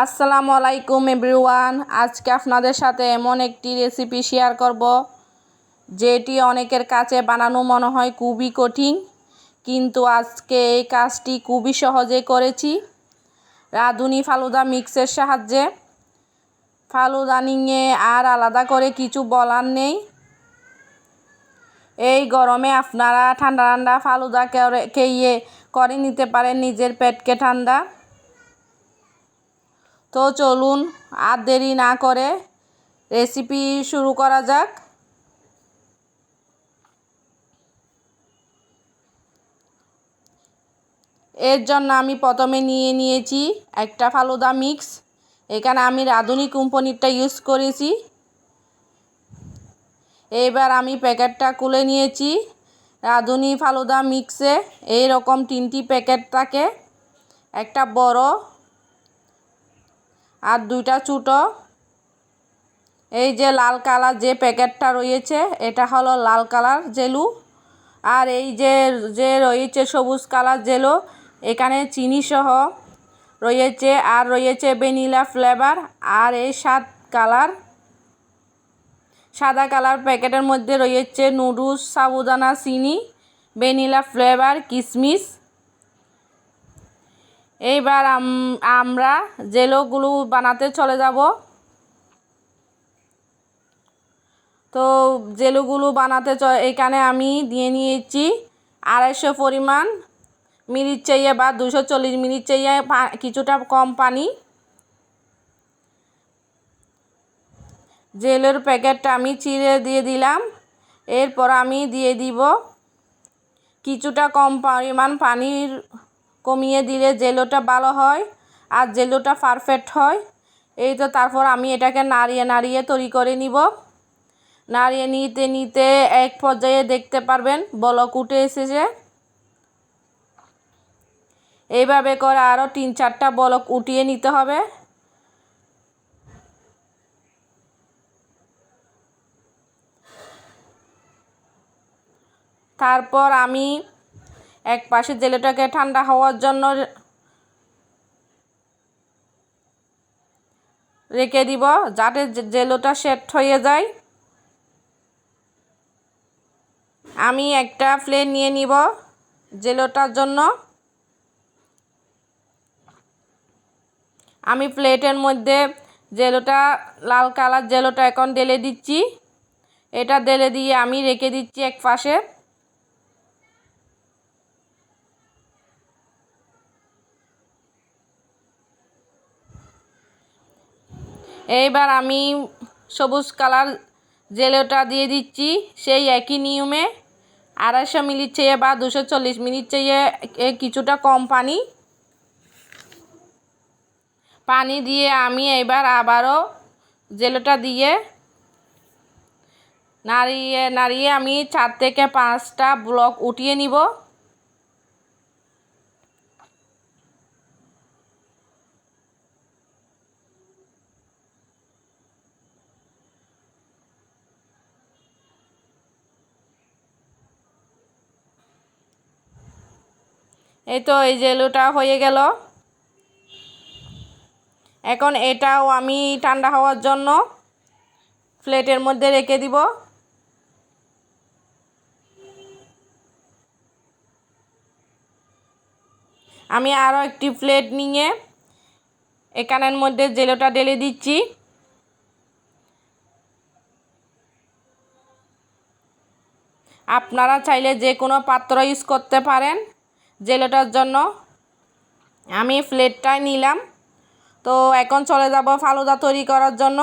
আসসালামু আলাইকুম এভরিওয়ান। আজকে আপনাদের সাথে এমন একটি রেসিপি শেয়ার করব যেটি অনেকের কাছে বানানো মনে হয় খুবই কঠিন, কিন্তু আজকে এই কাজটি খুবই সহজে করেছি রাঁধুনি ফালুদা মিক্সের সাহায্যে। ফালুদা নিয়ে আর আলাদা করে কিছু বলার নেই। এই গরমে আপনারা ঠান্ডা ঠান্ডা ফালুদা খেয়ে করে নিতে পারেন নিজের পেটকে ঠান্ডা। তো চলুন আর দেরি না করে রেসিপি শুরু করা যাক। এর জন্য আমি প্রথমে নিয়েছি একটা ফালুদা মিক্স। এখানে আমি রাঁধুনি কোম্পানিটা ইউজ করেছি। এবার আমি প্যাকেটটা খুলে নিয়েছি। রাঁধুনি ফালুদা মিক্সে এই রকম 3টি প্যাকেট থাকে, একটা বড় আর 2টা ছোটো। এই যে লাল কালার যে প্যাকেটটা রয়েছে এটা হলো লাল কালার জেলু, আর এই যে রয়েছে সবুজ কালার জেলো, এখানে চিনি সহ রয়েছে, আর রয়েছে ভ্যানিলা ফ্লেভার। আর এই সাদা কালার প্যাকেটের মধ্যে রয়েছে নুডলস, সাবুদানা, চিনি, ভ্যানিলা ফ্লেভার, কিশমিশ। এইবার আমরা জেলোগুলো বানাতে চলে যাব। তো জেলোগুলো বানাতে এখানে আমি দিয়ে নিয়েছি 250 পরিমাণ মিনিট চাইয়ে বা 240 মিনিট চাইয়ে কিছুটা কম পানি। জেলের প্যাকেটটা আমি চিড়ে দিয়ে দিলাম। এরপর আমি দিয়ে দিব কিছুটা কম পরিমাণ পানির কমিয়ে দিলে জেলোটা ভালো হয় আর জেলোটা পারফেক্ট হয়। এই তো তারপর আমি এটাকে নাড়িয়ে তৈরি করে নিব। নাড়িয়ে নিতে এক পর্যায়ে দেখতে পারবেন বলক উঠে এসেছে। এইভাবে করে আরও 3-4টা বলক উঠিয়ে নিতে হবে। তারপর আমি এক পাশে জেলোটাকে ঠান্ডা হওয়ার জন্য রেখে দিব, যাতে জেলোটা সেট হয়ে যায়। আমি একটা প্লেট নিয়ে নিব জেলোটার জন্য। আমি প্লেটের মধ্যে জেলোটা লাল কালার জেলোটা এখন ঢেলে দিচ্ছি। এটা ঢেলে দিয়ে আমি রেখে দিচ্ছি এক পাশে। এইবার আমি সবুজ কালার জেলোটা দিয়ে দিচ্ছি সেই একই নিয়মে 250 মিনিট চেয়ে বা 240 মিনিট চেয়ে কিছুটা কম পানি দিয়ে আমি এবার আবারও জেলোটা দিয়ে নাড়িয়ে আমি 4 থেকে 5টা ব্লক উঠিয়ে নিব। এই তো এই জেলোটা হয়ে গেল। এখন এটাও আমি ঠান্ডা হওয়ার জন্য প্লেটের মধ্যে রেখে দিব। আমি আরও একটি প্লেট নিয়ে এখানের মধ্যে জেলোটা ঢেলে দিচ্ছি। আপনারা চাইলে যে কোনো পাত্র ইউজ করতে পারেন জেলোটার জন্য। আমি প্লেটটাই নিলাম। তো এখন চলে যাব ফালুদা তৈরি করার জন্য।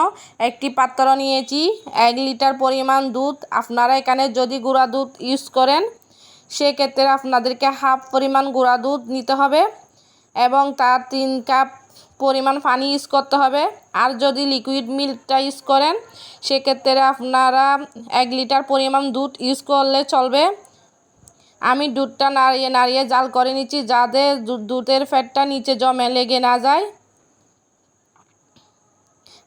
একটি পাত্র নিয়েছি 1 লিটার পরিমাণ দুধ। আপনারা এখানে যদি গুঁড়া দুধ ইউজ করেন সেক্ষেত্রে আপনাদেরকে হাফ পরিমাণ গুঁড়া দুধ নিতে হবে এবং তার 3 কাপ পরিমাণ পানি ইউজ করতে হবে। আর যদি লিকুইড মিল্কটা ইউজ করেন সেক্ষেত্রে আপনারা 1 লিটার পরিমাণ দুধ ইউজ করলে চলবে। আমি দুধটা নাড়িয়ে জাল করে নিচ্ছি যাতে দুধের ফ্যাটটা নিচে জমে লেগে না যায়।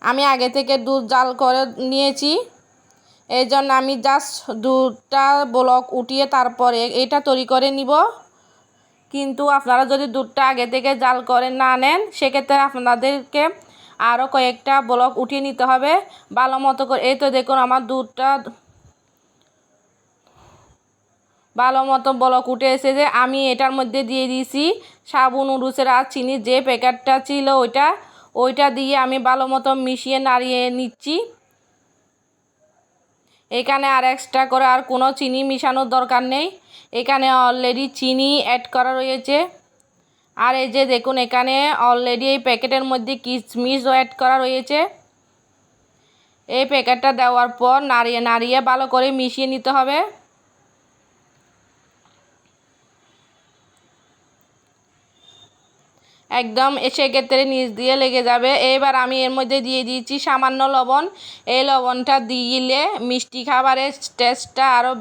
আমি আগে থেকে দুধ জাল করে নিয়েছি, এই জন্য আমি জাস্ট দুধটা ব্লক উঠিয়ে তারপরে এটা তৈরি করে নিব। কিন্তু আপনারা যদি দুধটা আগে থেকে জাল করে না নেন সেক্ষেত্রে আপনাদেরকে আরও কয়েকটা ব্লক উঠিয়ে নিতে হবে ভালো মতো করে। এই তো দেখুন আমার দুধটা ভালো মতো ব্লক উঠে এসেছে। আমি এটার মধ্যে দিয়ে দিয়েছি সাবু নুডলসের আর চিনি যে প্যাকেটটা ছিল ওইটা দিয়ে আমি ভালো মতো মিশিয়ে নাড়িয়ে নিচ্ছি। এখানে আর এক্সট্রা করে আর কোনো চিনি মিশানোর দরকার নেই, এখানে অলরেডি চিনি অ্যাড করা রয়েছে। আর এই যে দেখুন এখানে অলরেডি এই প্যাকেটের মধ্যে কিশমিশও অ্যাড করা রয়েছে। এই প্যাকেটটা দেওয়ার পর নাড়িয়ে নাড়িয়ে ভালো করে মিশিয়ে নিতে হবে। একদম সেক্ষেত্রে নিচ দিয়ে লেগে যাবে। এবার আমি এর মধ্যে দিয়ে দিয়েছি সামান্য লবণ। এই লবণটা দিলে মিষ্টি খাবারের টেস্টটা আরও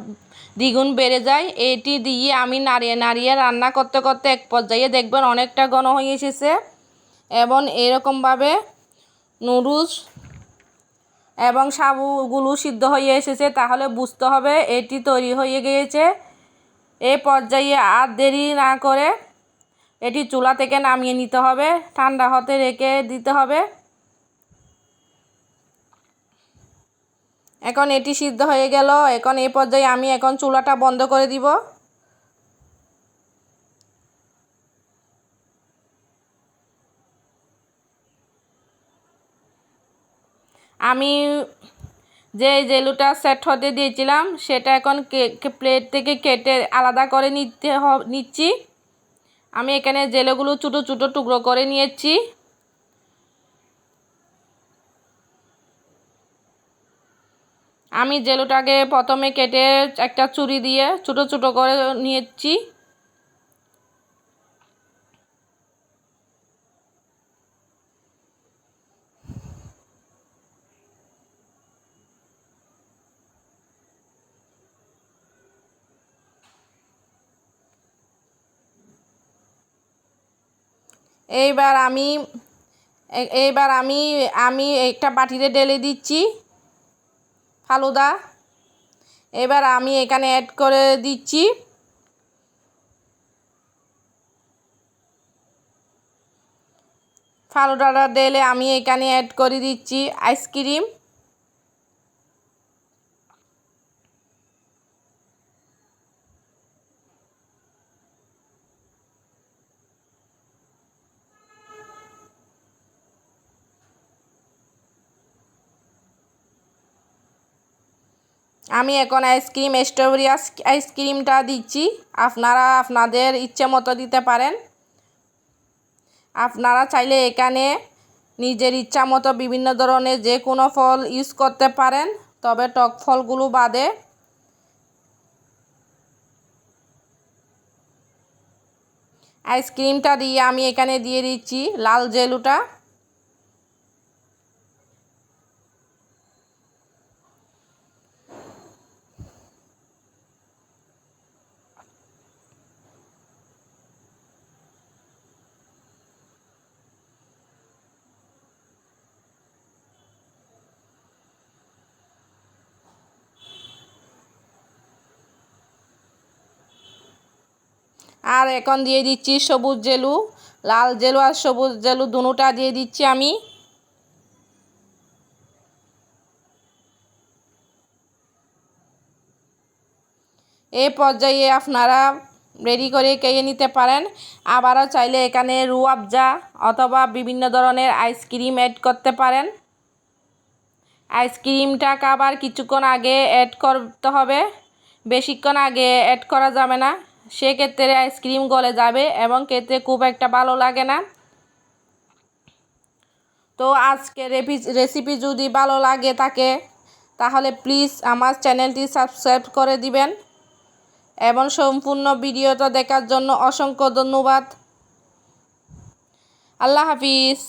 দ্বিগুণ বেড়ে যায়। এটি দিয়ে আমি নাড়িয়ে নাড়িয়ে রান্না করতে করতে এক পর্যায়ে দেখবেন অনেকটা ঘন হয়ে এসেছে এবং এরকমভাবে নুডলস এবং সাবুগুলো সিদ্ধ হয়ে এসেছে, তাহলে বুঝতে হবে এটি তৈরি হয়ে গিয়েছে। এই পর্যায়ে আর দেরি না করে এটি চুলা থেকে নামিয়ে নিতে হবে, ঠান্ডা হতে রেখে দিতে হবে। এখন এটি সিদ্ধ হয়ে গেল। এখন এই পর্যায়ে আমি এখন চুলাটা বন্ধ করে দিব। আমি যে জেলুটা সেট হতে দিয়েছিলাম সেটা এখন প্লেট থেকে কেটে আলাদা করে নিচ্ছি। আমি এখানে জেলগুলো ছোটো ছোটো টুকরো করে নিয়েছি। আমি জেলুটাকে প্রথমে কেটে একটা ছুরি দিয়ে ছোটো ছোটো করে নিয়েছি। এইবার আমি একটা বাটিতে ঢেলে দিচ্ছি ফালুদা। এবার আমি এখানে অ্যাড করে দিচ্ছি ফালুদাটা ঢেলে আমি এখানে অ্যাড করে দিচ্ছি আইসক্রিম। আমি এখন স্ট্রবেরি আইসক্রিমটা দিচ্ছি। আপনারা আপনাদের ইচ্ছে মতো দিতে পারেন। আপনারা চাইলে এখানে নিজের ইচ্ছা মতো বিভিন্ন ধরনের যে কোনো ফল ইউজ করতে পারেন, তবে টক ফলগুলো বাদে। আইসক্রিমটা দিয়ে আমি এখানে দিয়ে দিচ্ছি লাল জেলুটা। আর এখন দিয়ে দিচ্ছি সবুজ জেলু, লাল জেলু আর সবুজ জেলু দুটোটা দিয়ে দিচ্ছি আমি। এই পর্যায়ে আপনারা রেডি করে খেয়ে নিতে পারেন। আবারও চাইলে এখানে রুয়াবজা অথবা বিভিন্ন ধরনের আইসক্রিম অ্যাড করতে পারেন। আইসক্রিমটা খাবার কিছুক্ষণ আগে অ্যাড করতে হবে, বেশিক্ষণ আগে অ্যাড করা যাবে না, সেক্ষেত্রে আইসক্রিম গলে যাবে এবং খেতে খুব একটা ভালো লাগে না। তো আজকের রেসিপি যদি ভালো লাগে থাকে তাহলে প্লিজ আমার চ্যানেলটি সাবস্ক্রাইব করে দিবেন এবং সম্পূর্ণ ভিডিওটা দেখার জন্য অসংখ্য ধন্যবাদ। আল্লাহ হাফিজ।